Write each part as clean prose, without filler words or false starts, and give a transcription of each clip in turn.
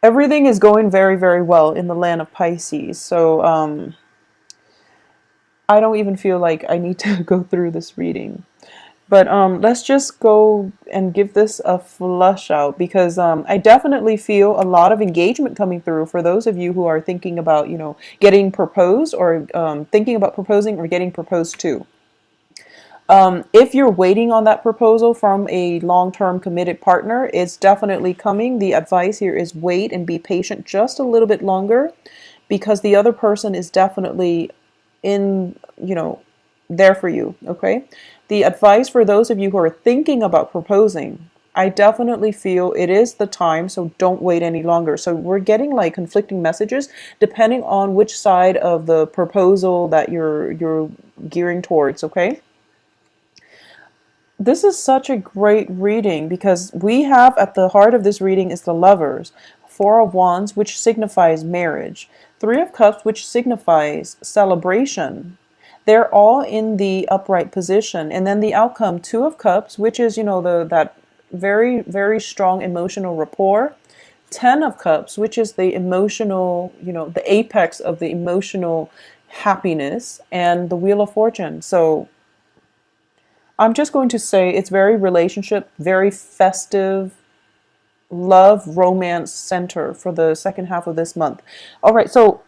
Everything is going very, very well in the land of Pisces. So I don't even feel like I need to go through this reading. But let's just go and give this a flush out because I definitely feel a lot of engagement coming through for those of you who are thinking about, getting proposed or thinking about proposing or getting proposed to. If you're waiting on that proposal from a long-term committed partner, it's definitely coming. The advice here is wait and be patient just a little bit longer because the other person is definitely in, there for you, okay? The advice for those of you who are thinking about proposing, I definitely feel it is the time, so don't wait any longer. So we're getting like conflicting messages depending on which side of the proposal that you're gearing towards, okay? This is such a great reading because we have at the heart of this reading is the Lovers, Four of Wands, which signifies marriage, Three of Cups, which signifies celebration. They're all in the upright position, and then the outcome, Two of Cups, which is that very, very strong emotional rapport. Ten of Cups, which is the emotional, the apex of the emotional happiness, and the Wheel of Fortune. So I'm just going to say it's very relationship, very festive, love, romance center for the second half of this month. All right, so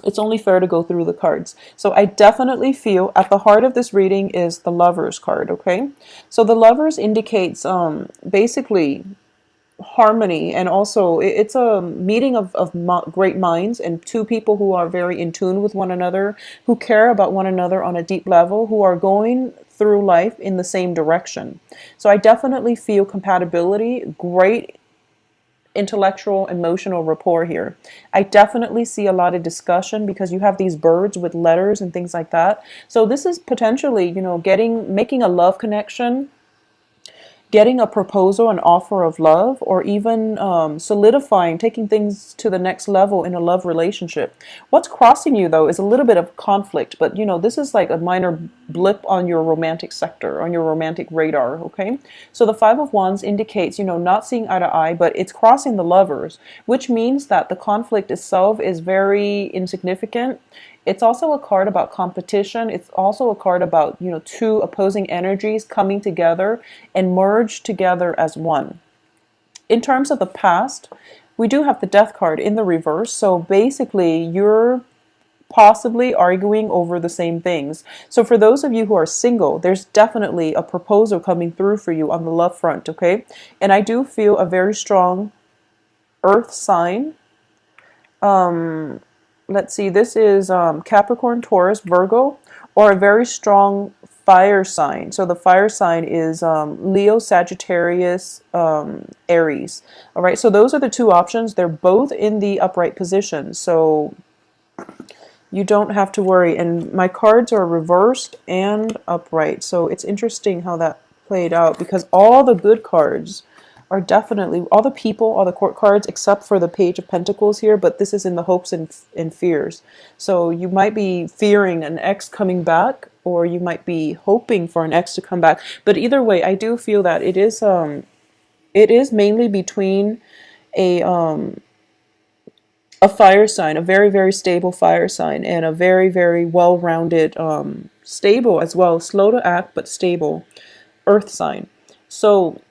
it's only fair to go through the cards. So I definitely feel at the heart of this reading is the Lovers card, okay? So the Lovers indicates basically harmony, and also it's a meeting of great minds and two people who are very in tune with one another, who care about one another on a deep level, who are going through life in the same direction. So I definitely feel compatibility, great intellectual emotional rapport here. I definitely see a lot of discussion because you have these birds with letters and things like that. So this is potentially, making a love connection, getting a proposal, an offer of love, or even solidifying, taking things to the next level in a love relationship. What's crossing you, though, is a little bit of conflict, but this is like a minor blip on your romantic sector, on your romantic radar, okay? So the Five of Wands indicates, not seeing eye to eye, but it's crossing the Lovers, which means that the conflict itself is very insignificant. It's also a card about competition. It's also a card about, two opposing energies coming together and merge together as one. In terms of the past, we do have the Death card in the reverse. So basically, you're possibly arguing over the same things. So for those of you who are single, there's definitely a proposal coming through for you on the love front, okay? And I do feel a very strong earth sign. Let's see, this is Capricorn, Taurus, Virgo, or a very strong fire sign. So the fire sign is Leo, Sagittarius, Aries. All right, so those are the two options. They're both in the upright position, so you don't have to worry. And my cards are reversed and upright, so it's interesting how that played out because all the good cards are definitely, all the people, all the court cards, except for the Page of Pentacles here, but this is in the hopes and fears. So you might be fearing an ex coming back, or you might be hoping for an ex to come back. But either way, I do feel that it is mainly between a fire sign, a very, very stable fire sign, and a very, very well-rounded, stable as well, slow to act, but stable earth sign. So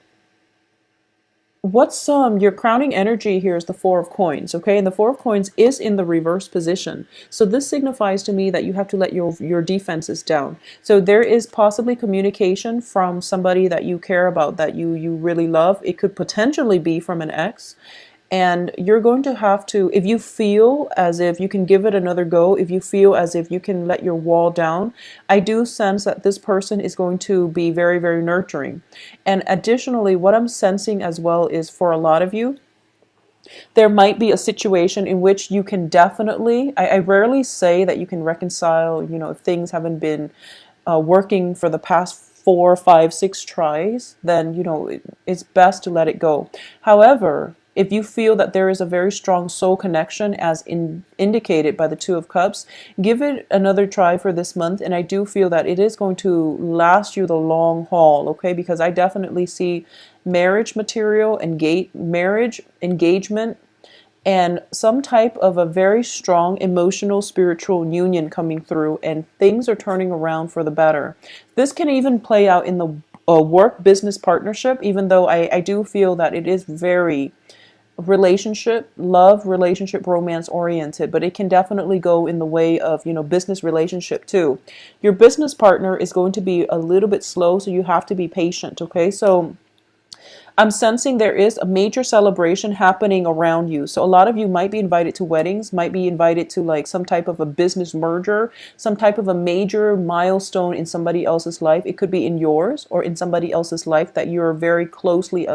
what's your crowning energy here is the Four of Coins, okay? And the Four of Coins is in the reverse position. So this signifies to me that you have to let your defenses down. So there is possibly communication from somebody that you care about, that you really love. It could potentially be from an ex. And you're going to have to, if you feel as if you can give it another go, if you feel as if you can let your wall down, I do sense that this person is going to be very, very nurturing. And additionally, what I'm sensing as well is for a lot of you, there might be a situation in which you can definitely, I rarely say that you can reconcile, if things haven't been working for the past 4, 5, 6 tries, then, it's best to let it go. However, if you feel that there is a very strong soul connection as indicated by the Two of Cups, give it another try for this month. And I do feel that it is going to last you the long haul, okay? Because I definitely see marriage material, marriage, engagement, and some type of a very strong emotional spiritual union coming through, and things are turning around for the better. This can even play out in the work business partnership, even though I do feel that it is very relationship, love, relationship, romance oriented, but it can definitely go in the way of, business relationship too. Your business partner is going to be a little bit slow, so you have to be patient, okay? So I'm sensing there is a major celebration happening around you. So a lot of you might be invited to weddings, might be invited to like some type of a business merger, some type of a major milestone in somebody else's life. It could be in yours or in somebody else's life that you're very closely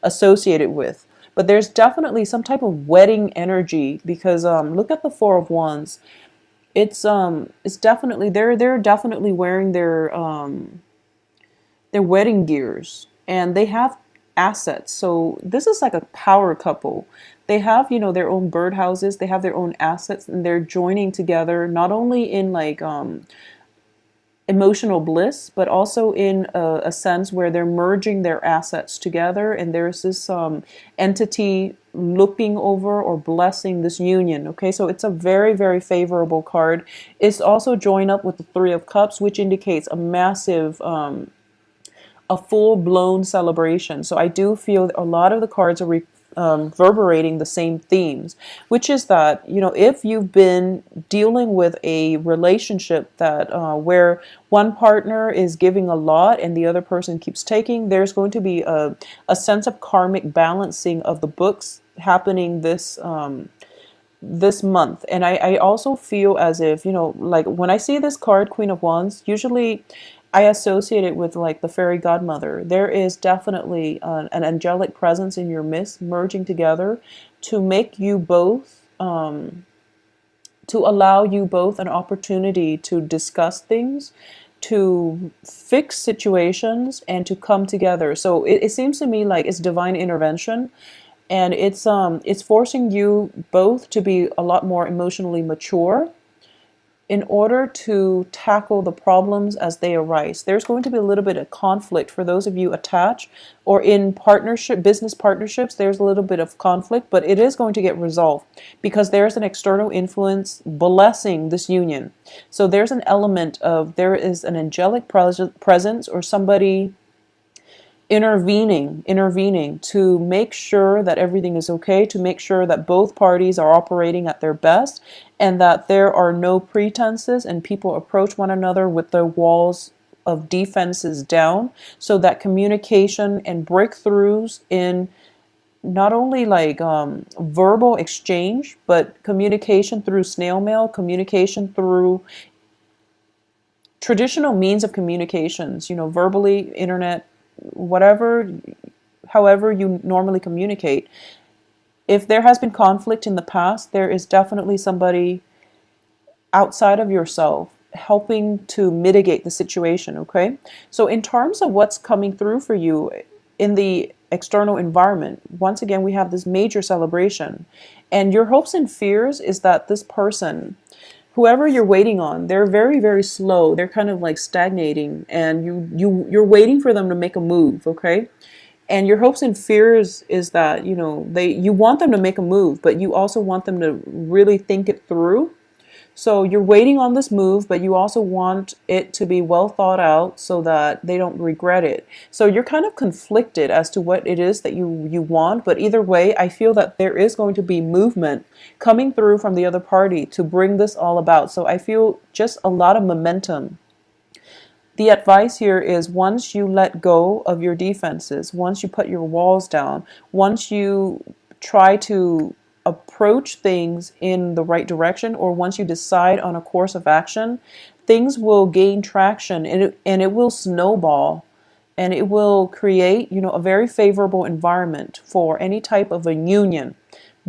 associated with. But there's definitely some type of wedding energy, because look at the Four of Wands. It's definitely they're definitely wearing their wedding gears, and they have assets. So this is like a power couple. They have, their own birdhouses, they have their own assets, and they're joining together not only in like emotional bliss, but also in a sense where they're merging their assets together, and there's this entity looking over or blessing this union. Okay, so it's a very, very favorable card. It's also joined up with the Three of Cups, which indicates a massive a full-blown celebration. So I do feel a lot of the cards are reverberating the same themes, which is that, if you've been dealing with a relationship that where one partner is giving a lot and the other person keeps taking, there's going to be a sense of karmic balancing of the books happening this month. And I also feel as if, like when I see this card, Queen of Wands, usually I associate it with like the fairy godmother. There is definitely an angelic presence in your midst merging together to make you both, to allow you both an opportunity to discuss things, to fix situations, and to come together. So it seems to me like it's divine intervention, and it's forcing you both to be a lot more emotionally mature in order to tackle the problems as they arise. There's going to be a little bit of conflict for those of you attached or in partnership, business partnerships. There's a little bit of conflict, but it is going to get resolved because there's an external influence blessing this union. So there's an element of, there is an angelic presence or somebody intervening to make sure that everything is okay, to make sure that both parties are operating at their best, and that there are no pretenses and people approach one another with their walls of defenses down, so that communication and breakthroughs in not only like verbal exchange, but communication through snail mail, communication through traditional means of communications, verbally, internet, whatever, however you normally communicate. If there has been conflict in the past, there is definitely somebody outside of yourself helping to mitigate the situation, okay? So in terms of what's coming through for you in the external environment, once again, we have this major celebration. And your hopes and fears is that this person, whoever you're waiting on, they're very, very slow. They're kind of like stagnating, and you're waiting for them to make a move, okay? And your hopes and fears is that, you want them to make a move, but you also want them to really think it through. So you're waiting on this move, but you also want it to be well thought out so that they don't regret it. So you're kind of conflicted as to what it is that you want, but either way, I feel that there is going to be movement coming through from the other party to bring this all about. So I feel just a lot of momentum. The advice here is, once you let go of your defenses, once you put your walls down, once you try to approach things in the right direction, or once you decide on a course of action, things will gain traction, and it will snowball, and it will create, a very favorable environment for any type of a union,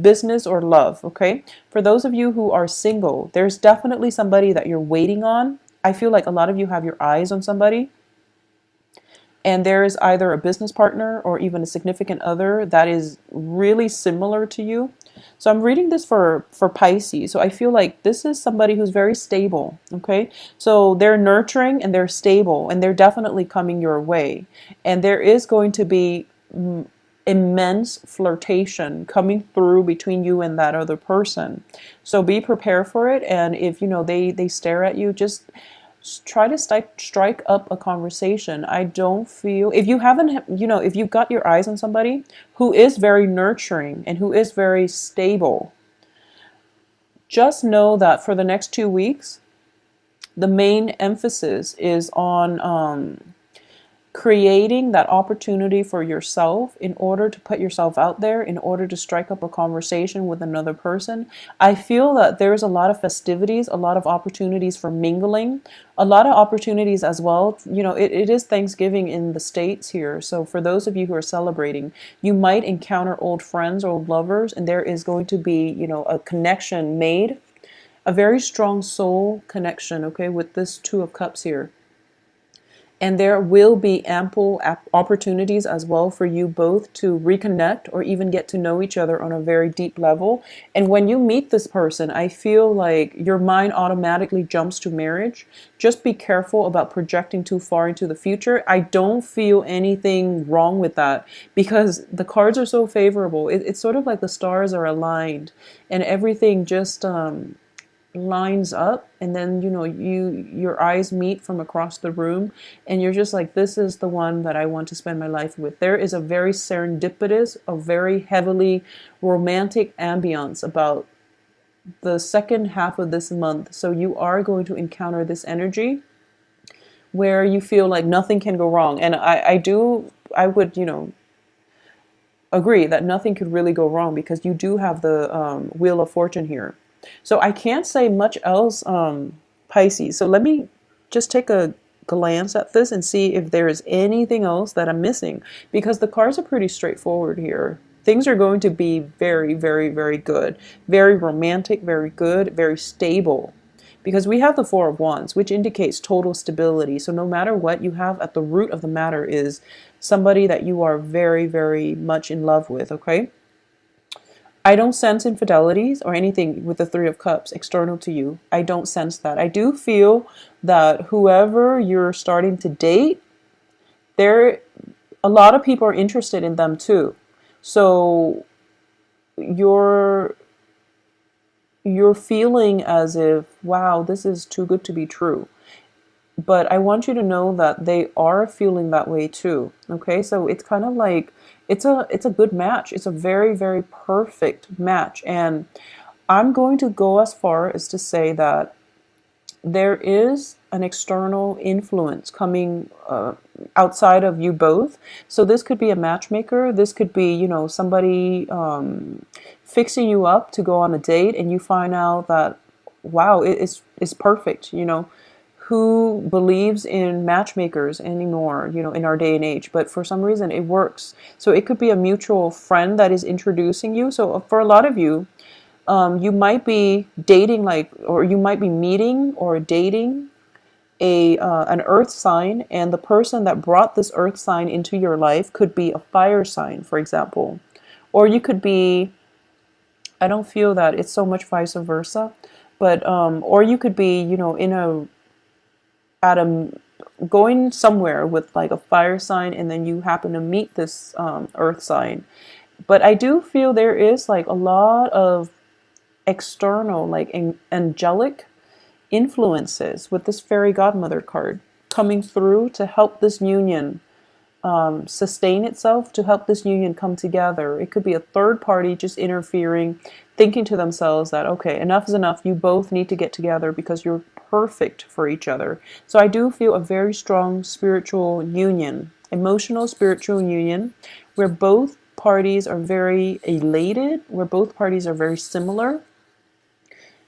business or love, okay? For those of you who are single, there's definitely somebody that you're waiting on. I feel like a lot of you have your eyes on somebody, and there is either a business partner or even a significant other that is really similar to you. So I'm reading this for Pisces. So I feel like this is somebody who's very stable, okay? So they're nurturing and they're stable, and they're definitely coming your way. And there is going to be immense flirtation coming through between you and that other person. So be prepared for it. And if you know they stare at you, just try to strike up a conversation. I don't feel, if you haven't, if you've got your eyes on somebody who is very nurturing and who is very stable, just know that for the next 2 weeks, the main emphasis is on creating that opportunity for yourself in order to put yourself out there, in order to strike up a conversation with another person. I feel that there's a lot of festivities, a lot of opportunities for mingling, a lot of opportunities as well. It is Thanksgiving in the States here. So for those of you who are celebrating, you might encounter old friends, old lovers, and there is going to be, a connection made, a very strong soul connection, okay, with this Two of Cups here. And there will be ample opportunities as well for you both to reconnect or even get to know each other on a very deep level. And when you meet this person, I feel like your mind automatically jumps to marriage. Just be careful about projecting too far into the future. I don't feel anything wrong with that because the cards are so favorable. It's sort of like the stars are aligned and everything just lines up, and then your eyes meet from across the room and you're just like, this is the one that I want to spend my life with. There is a very serendipitous, a very heavily romantic ambience about the second half of this month. So you are going to encounter this energy where you feel like nothing can go wrong. And I would agree that nothing could really go wrong because you do have the Wheel of Fortune here. So I can't say much else, Pisces. So let me just take a glance at this and see if there is anything else that I'm missing, because the cards are pretty straightforward here. Things are going to be very, very, very good, very romantic, very good, very stable, because we have the Four of Wands, which indicates total stability. So no matter what you have at the root of the matter is somebody that you are very, very much in love with, okay? I don't sense infidelities or anything with the Three of Cups external to you. I don't sense that. I do feel that whoever you're starting to date, a lot of people are interested in them too. So you're feeling as if, wow, this is too good to be true. But I want you to know that they are feeling that way too. Okay, so it's kind of like it's a good match. It's a very, very perfect match. And I'm going to go as far as to say that there is an external influence coming outside of you both. So this could be a matchmaker. This could be, somebody fixing you up to go on a date, and you find out that, wow, it's perfect. Who believes in matchmakers anymore, in our day and age, but for some reason it works. So it could be a mutual friend that is introducing you. So for a lot of you, you might be dating or you might be meeting or dating an earth sign, and the person that brought this earth sign into your life could be a fire sign, for example. Or you could be, I don't feel that it's so much vice versa, but or you could be, going somewhere with like a fire sign, and then you happen to meet this earth sign. But I do feel there is like a lot of external, like angelic influences with this fairy godmother card coming through to help this union sustain itself, to help this union come together. It could be a third party just interfering, thinking to themselves that, okay, enough is enough. You both need to get together because you're perfect for each other. So I do feel a very strong spiritual union, emotional spiritual union, where both parties are very elated, where both parties are very similar.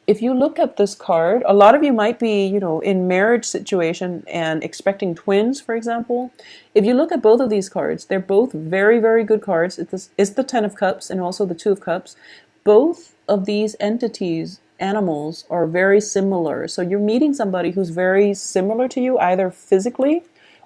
If you look at this card, a lot of you might be, in marriage situation and expecting twins, for example. If you look at both of these cards, they're both very, very good cards. It's the Ten of Cups and also the Two of Cups. Both of these entities, animals, are very similar. So you're meeting somebody who's very similar to you, either physically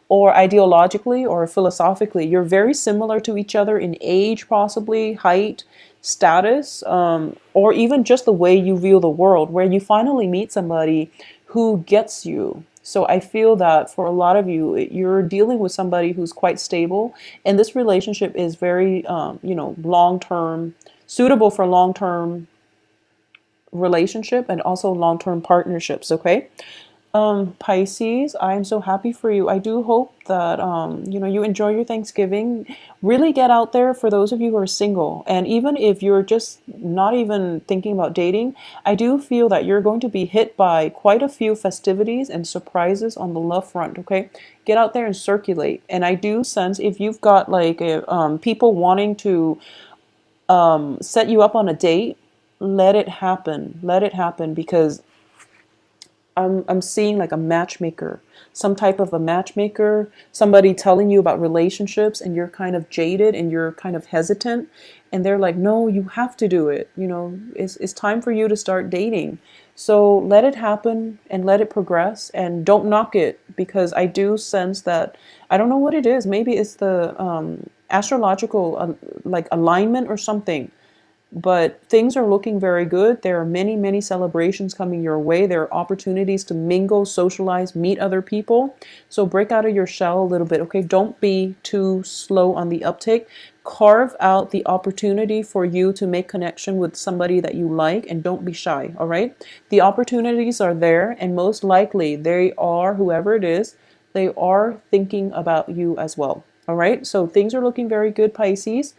or ideologically or philosophically. You're very similar to each other in age, possibly, height, status, or even just the way you view the world, where you finally meet somebody who gets you, So I feel that for a lot of you, you're dealing with somebody who's quite stable, and this relationship is very, long term, suitable for long term relationship and also long term partnerships. Okay. Pisces, I am so happy for you. I do hope that you enjoy your Thanksgiving. Really get out there for those of you who are single. And even if you're just not even thinking about dating, I do feel that you're going to be hit by quite a few festivities and surprises on the love front, okay? Get out there and circulate. And I do sense if you've got people wanting to set you up on a date, let it happen. Let it happen because I'm seeing like a matchmaker, some type of a matchmaker, somebody telling you about relationships and you're kind of jaded and you're kind of hesitant and they're like, "No, you have to do it. It's time for you to start dating." So let it happen and let it progress and don't knock it because I do sense that I don't know what it is. Maybe it's the astrological like alignment or something, but things are looking very good. There are many, many celebrations coming your way. There are opportunities to mingle, socialize, meet other people. So break out of your shell a little bit, okay? Don't be too slow on the uptake. Carve out the opportunity for you to make connection with somebody that you like and don't be shy, all right? The opportunities are there and most likely they are, whoever it is, they are thinking about you as well, all right? So things are looking very good, Pisces.